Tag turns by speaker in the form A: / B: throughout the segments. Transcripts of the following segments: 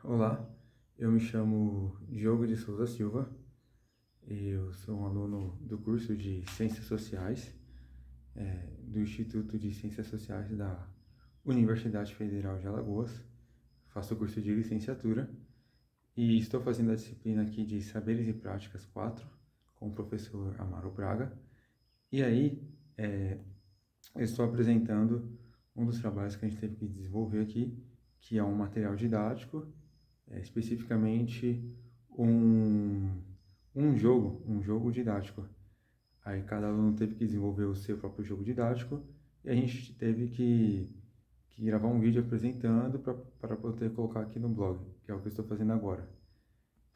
A: Olá, eu me chamo Diogo de Souza Silva, eu sou um aluno do curso de Ciências Sociais, do Instituto de Ciências Sociais da Universidade Federal de Alagoas, faço o curso de licenciatura e estou fazendo a disciplina aqui de Saberes e Práticas 4 com o professor Amaro Braga. E aí, eu estou apresentando um dos trabalhos que a gente teve que desenvolver aqui, que é um material didático, especificamente um, um jogo didático. Aí cada aluno teve que desenvolver o seu próprio jogo didático e a gente teve que gravar um vídeo apresentando para poder colocar aqui no blog, que é o que eu estou fazendo agora.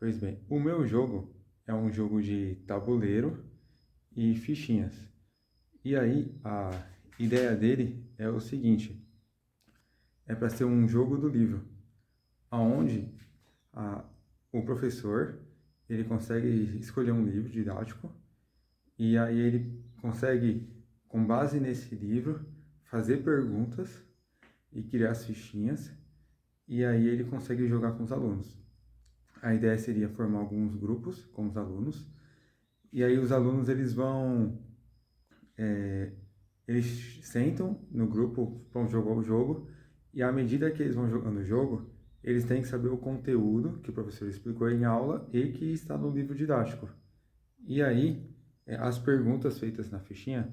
A: Pois bem, o meu jogo é um jogo de tabuleiro e fichinhas. E aí a ideia dele é o seguinte, é para ser um jogo do livro, aonde a, o professor ele consegue escolher um livro didático e aí ele consegue, com base nesse livro, fazer perguntas e criar as fichinhas e aí ele consegue jogar com os alunos. A ideia seria formar alguns grupos com os alunos e aí os alunos eles sentam no grupo para jogar o jogo e à medida que eles vão jogando o jogo, eles têm que saber o conteúdo que o professor explicou em aula e que está no livro didático. E aí, as perguntas feitas na fichinha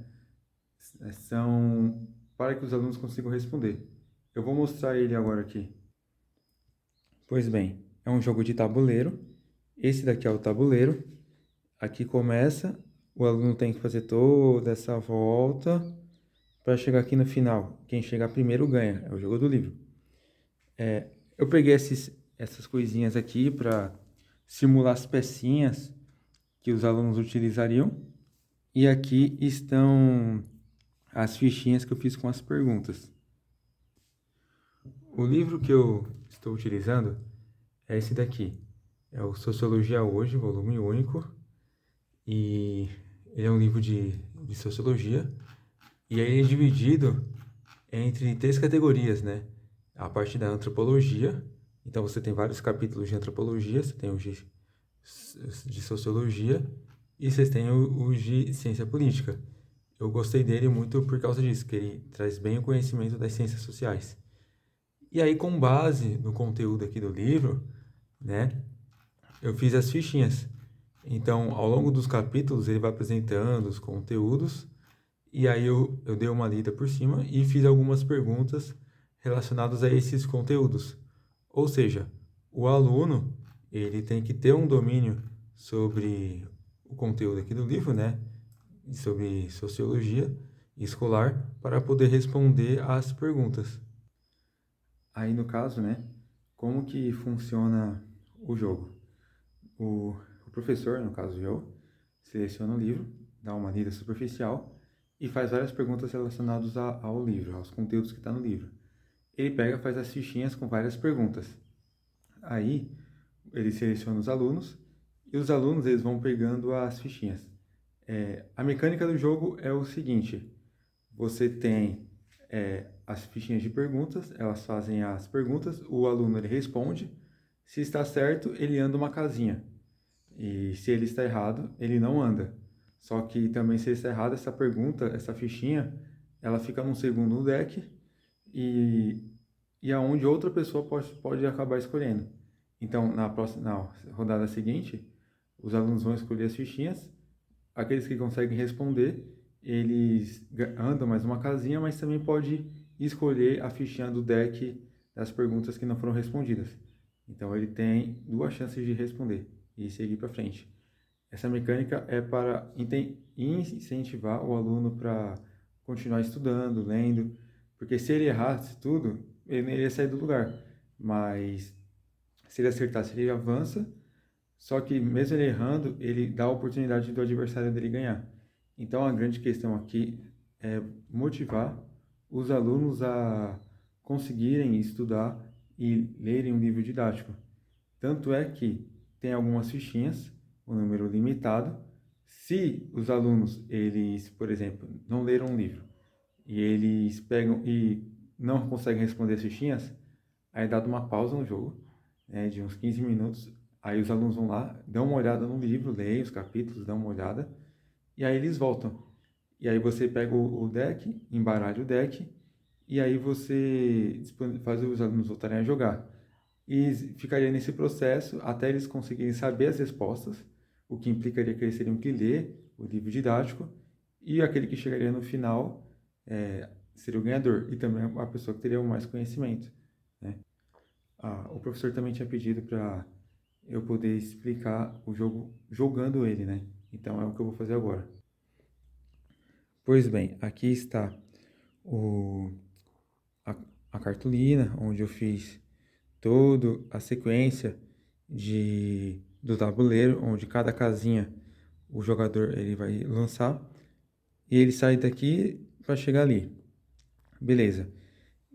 A: são para que os alunos consigam responder. Eu vou mostrar ele agora aqui. Pois bem, é um jogo de tabuleiro. Esse daqui é o tabuleiro. Aqui começa, o aluno tem que fazer toda essa volta para chegar aqui no final. Quem chegar primeiro ganha, é o jogo do livro. Eu peguei essas coisinhas aqui para simular as pecinhas que os alunos utilizariam. E aqui estão as fichinhas que eu fiz com as perguntas. O livro que eu estou utilizando é esse daqui. É o Sociologia Hoje, volume único. E ele é um livro de sociologia. E aí ele é dividido entre 3 categorias, né? A parte da antropologia. Então você tem vários capítulos de antropologia, você tem os de sociologia e vocês têm os de ciência política. Eu gostei dele muito por causa disso, que ele traz bem o conhecimento das ciências sociais. E aí, com base no conteúdo aqui do livro, né, eu fiz as fichinhas. Então, ao longo dos capítulos, ele vai apresentando os conteúdos, e aí eu dei uma lida por cima e fiz algumas perguntas relacionadas a esses conteúdos. Ou seja, o aluno, ele tem que ter um domínio sobre o conteúdo aqui do livro, né, sobre sociologia escolar, para poder responder às perguntas. Aí, no caso, né, como que funciona o jogo? O professor, no caso eu, seleciona o livro, dá uma lida superficial e faz várias perguntas relacionadas ao livro, aos conteúdos que está no livro. Ele pega, faz as fichinhas com várias perguntas. Aí, ele seleciona os alunos e os alunos eles vão pegando as fichinhas. A mecânica do jogo é o seguinte: você tem as fichinhas de perguntas, elas fazem as perguntas, o aluno ele responde, se está certo, ele anda uma casinha, e se ele está errado, ele não anda. Só que também se ele está errado, essa pergunta, essa fichinha, ela fica num segundo deck, e, e aonde outra pessoa pode acabar escolhendo. Então, na rodada seguinte, os alunos vão escolher as fichinhas, aqueles que conseguem responder, eles andam mais uma casinha, mas também pode escolher a fichinha do deck das perguntas que não foram respondidas. Então ele tem 2 chances de responder e seguir para frente. Essa mecânica é para incentivar o aluno para continuar estudando, lendo, porque se ele errasse tudo, ele não iria sair do lugar. Mas se ele acertasse, ele avança, só que mesmo ele errando, ele dá a oportunidade do adversário dele ganhar. Então a grande questão aqui é motivar os alunos a conseguirem estudar e lerem um livro didático. Tanto é que tem algumas fichinhas, um número limitado. Se os alunos, eles, por exemplo, não leram um livro e eles pegam e não conseguem responder as fichinhas, aí é dado uma pausa no jogo né, de uns 15 minutos. Aí os alunos vão lá, dão uma olhada no livro, leem os capítulos, dão uma olhada, e aí eles voltam. E aí você pega o deck, embaralha o deck, e aí você faz os alunos voltarem a jogar. E ficaria nesse processo até eles conseguirem saber as respostas, o que implicaria que eles teriam que ler o livro didático, e aquele que chegaria no final seria o ganhador, e também a pessoa que teria o mais conhecimento, né? O professor também tinha pedido para eu poder explicar o jogo jogando ele, né? Então é o que eu vou fazer agora. Pois bem, aqui está o, a, a cartolina, onde eu fiz toda a sequência do tabuleiro, onde cada casinha o jogador ele vai lançar e ele sai daqui para chegar ali. Beleza.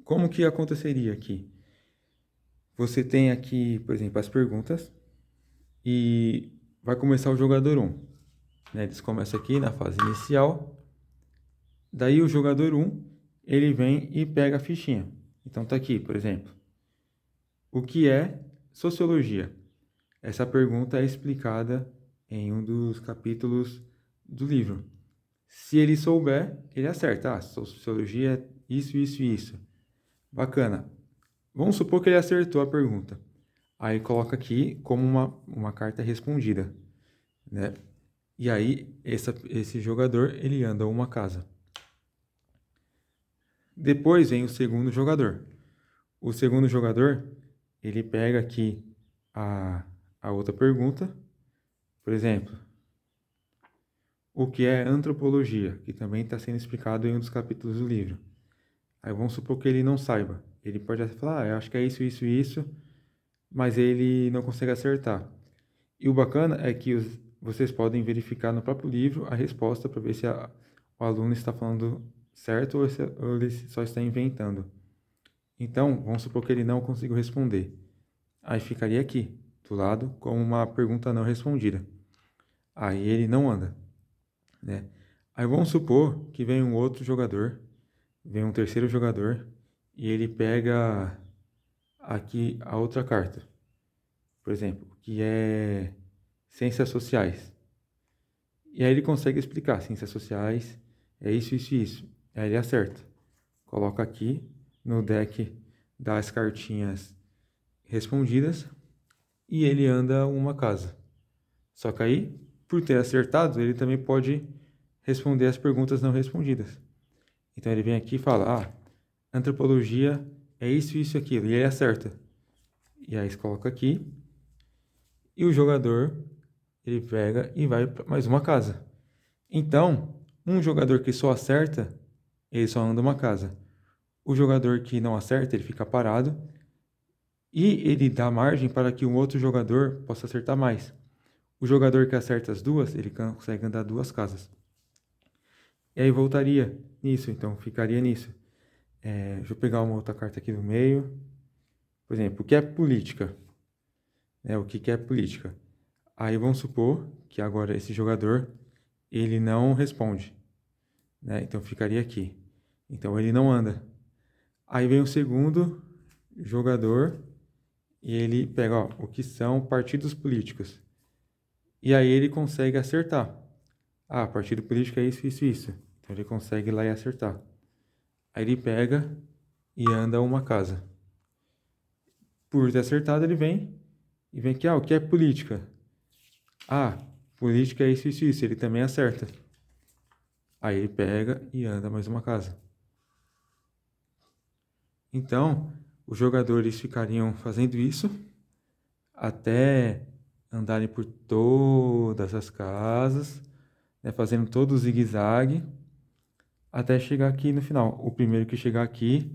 A: Como que aconteceria aqui? Você tem aqui, por exemplo, as perguntas e vai começar o jogador 1. Né? Eles começam aqui na fase inicial. Daí o jogador 1, ele vem e pega a fichinha. Então tá aqui, por exemplo. O que é sociologia? Essa pergunta é explicada em um dos capítulos do livro. Se ele souber, ele acerta. Sociologia é isso, isso e isso. Bacana. Vamos supor que ele acertou a pergunta. Aí coloca aqui como uma carta respondida, né? E aí esse jogador, ele anda uma casa. Depois vem o segundo jogador. O segundo jogador, ele pega aqui a outra pergunta. Por exemplo, o que é antropologia, que também está sendo explicado em um dos capítulos do livro. Aí vamos supor que ele não saiba. Ele pode até falar, eu acho que é isso, isso e isso, mas ele não consegue acertar. E o bacana é que vocês podem verificar no próprio livro a resposta para ver se o aluno está falando certo ou ele só está inventando. Então, vamos supor que ele não conseguiu responder. Aí ficaria aqui, do lado, como uma pergunta não respondida. Aí ele não anda, né? Aí vamos supor que vem um outro jogador, vem um terceiro jogador, e ele pega aqui a outra carta. Por exemplo, que é ciências sociais. E aí ele consegue explicar, ciências sociais é isso, isso e isso. Aí ele acerta. Coloca aqui no deck das cartinhas respondidas e ele anda uma casa. Só que aí, por ter acertado, ele também pode responder as perguntas não respondidas. Então ele vem aqui e fala, antropologia é isso, isso e aquilo. E ele acerta. E aí você coloca aqui. E o jogador, ele pega e vai para mais uma casa. Então, um jogador que só acerta, ele só anda uma casa. O jogador que não acerta, ele fica parado. E ele dá margem para que um outro jogador possa acertar mais. O jogador que acerta as duas, ele consegue andar duas casas. E aí voltaria nisso, então ficaria nisso. Deixa eu pegar uma outra carta aqui no meio. Por exemplo, o que é política? O que é política? Aí vamos supor que agora esse jogador, ele não responde, né? Então ficaria aqui. Então ele não anda. Aí vem o segundo jogador e ele pega, o que são partidos políticos. E aí ele consegue acertar. Partido político é isso, isso, isso. Então ele consegue ir lá e acertar. Aí ele pega e anda uma casa. Por ter acertado, ele vem e vem aqui, o que é política? Política é isso, isso, isso. Ele também acerta. Aí ele pega e anda mais uma casa. Então, os jogadores ficariam fazendo isso até andarem por todas as casas, né, fazendo todo o zigue-zague, até chegar aqui no final. O primeiro que chegar aqui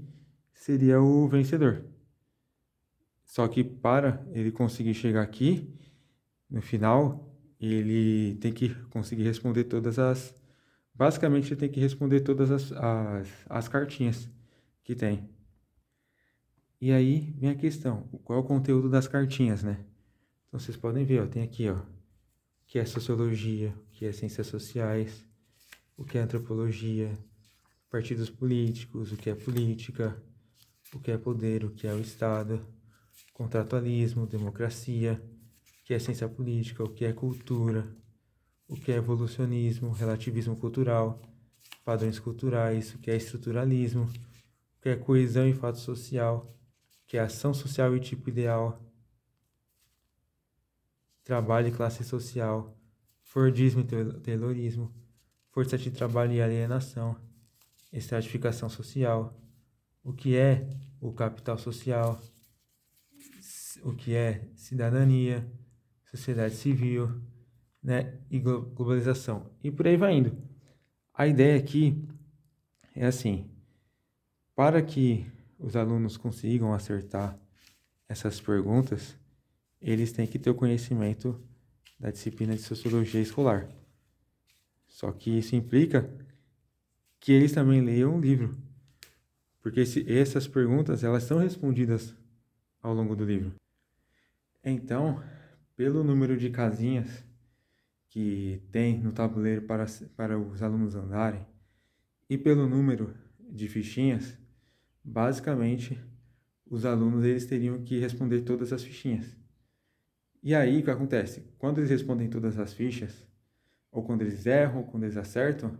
A: seria o vencedor. Só que para ele conseguir chegar aqui, no final, ele tem que conseguir responder todas as... Basicamente, ele tem que responder todas as cartinhas que tem. E aí vem a questão, qual é o conteúdo das cartinhas, né? Então vocês podem ver, tem aqui, o que é sociologia, o que é ciências sociais, o que é antropologia, partidos políticos, o que é política, o que é poder, o que é o Estado, contratualismo, democracia, o que é ciência política, o que é cultura, o que é evolucionismo, relativismo cultural, padrões culturais, o que é estruturalismo, o que é coesão e fato social, o que é ação social e tipo ideal, trabalho e classe social, Fordismo e Taylorismo, força de trabalho e alienação, estratificação social, o que é o capital social, o que é cidadania, sociedade civil, né, e globalização. E por aí vai indo. A ideia aqui é assim, para que os alunos consigam acertar essas perguntas, eles têm que ter o conhecimento da disciplina de sociologia escolar. Só que isso implica que eles também leiam o livro, porque essas perguntas elas são respondidas ao longo do livro. Então, pelo número de casinhas que tem no tabuleiro para os alunos andarem e pelo número de fichinhas, basicamente os alunos eles teriam que responder todas as fichinhas. E aí o que acontece? Quando eles respondem todas as fichas, ou quando eles erram, ou quando eles acertam,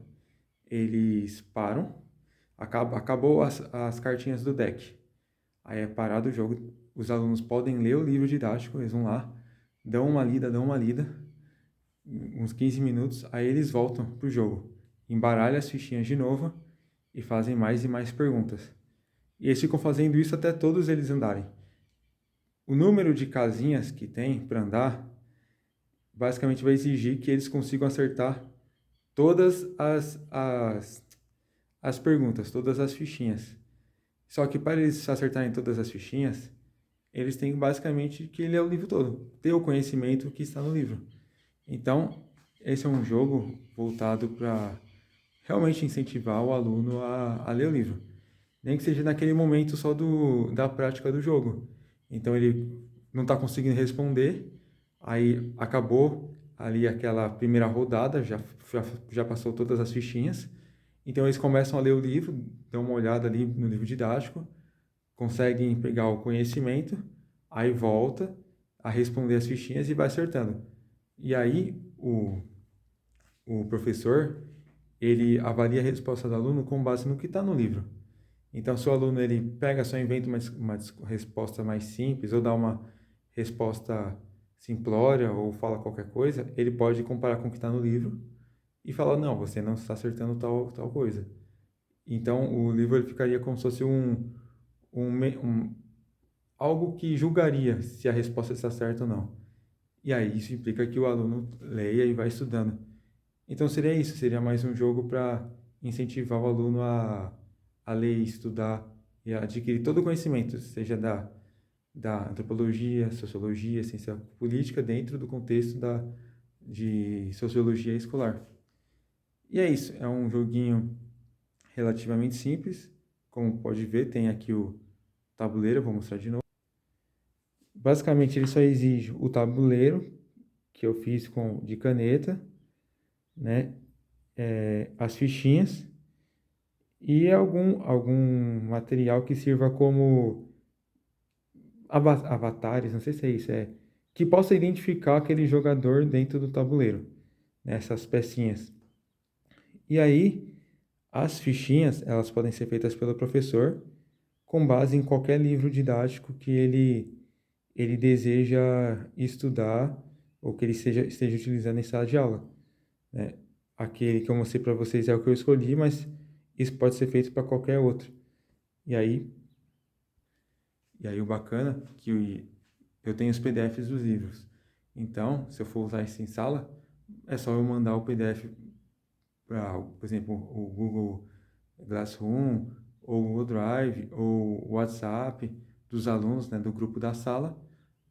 A: eles param, acabou as cartinhas do deck. Aí é parado o jogo, os alunos podem ler o livro didático, eles vão lá, dão uma lida, uns 15 minutos, aí eles voltam pro jogo, embaralham as fichinhas de novo e fazem mais e mais perguntas. E eles ficam fazendo isso até todos eles andarem. O número de casinhas que tem para andar basicamente vai exigir que eles consigam acertar todas as perguntas, todas as fichinhas. Só que para eles acertarem todas as fichinhas, eles têm basicamente que ler o livro todo, ter o conhecimento que está no livro. Então, esse é um jogo voltado para realmente incentivar o aluno a ler o livro. Nem que seja naquele momento só da prática do jogo. Então, ele não está conseguindo responder, aí acabou ali aquela primeira rodada, já passou todas as fichinhas. Então, eles começam a ler o livro, dão uma olhada ali no livro didático, conseguem pegar o conhecimento, aí volta a responder as fichinhas e vai acertando. E aí o professor, ele avalia a resposta do aluno com base no que está no livro. Então, se o aluno ele pega, só inventa uma resposta mais simples, ou dá uma resposta simplória, ou fala qualquer coisa, ele pode comparar com o que está no livro e falar, não, você não está acertando tal coisa. Então, o livro ele ficaria como se fosse algo que julgaria se a resposta está certa ou não. E aí, isso implica que o aluno leia e vai estudando. Então, seria isso, seria mais um jogo para incentivar o aluno a ler, estudar e a adquirir todo o conhecimento, seja da antropologia, sociologia, ciência política, dentro do contexto de sociologia escolar. E é isso, é um joguinho relativamente simples, como pode ver, tem aqui o tabuleiro, eu vou mostrar de novo. Basicamente, ele só exige o tabuleiro, que eu fiz de caneta, né? As fichinhas e algum material que sirva como avatares, não sei se é isso, que possa identificar aquele jogador dentro do tabuleiro, né? Essas pecinhas. E aí, as fichinhas, elas podem ser feitas pelo professor com base em qualquer livro didático que ele deseja estudar ou que ele esteja utilizando em sala de aula, né? Aquele que eu mostrei para vocês é o que eu escolhi, mas isso pode ser feito para qualquer outro. E aí o bacana é que eu tenho os PDFs dos livros. Então, se eu for usar isso em sala, é só eu mandar o PDF para, por exemplo, o Google Classroom, ou o Google Drive, ou o WhatsApp dos alunos, né, do grupo da sala,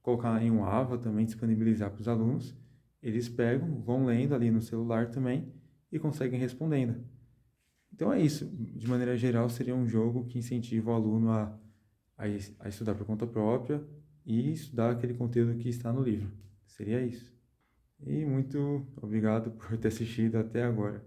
A: colocar em um AVA também, disponibilizar para os alunos. Eles pegam, vão lendo ali no celular também e conseguem respondendo. Então é isso. De maneira geral, seria um jogo que incentiva o aluno a estudar por conta própria e estudar aquele conteúdo que está no livro. Seria isso. E muito obrigado por ter assistido até agora.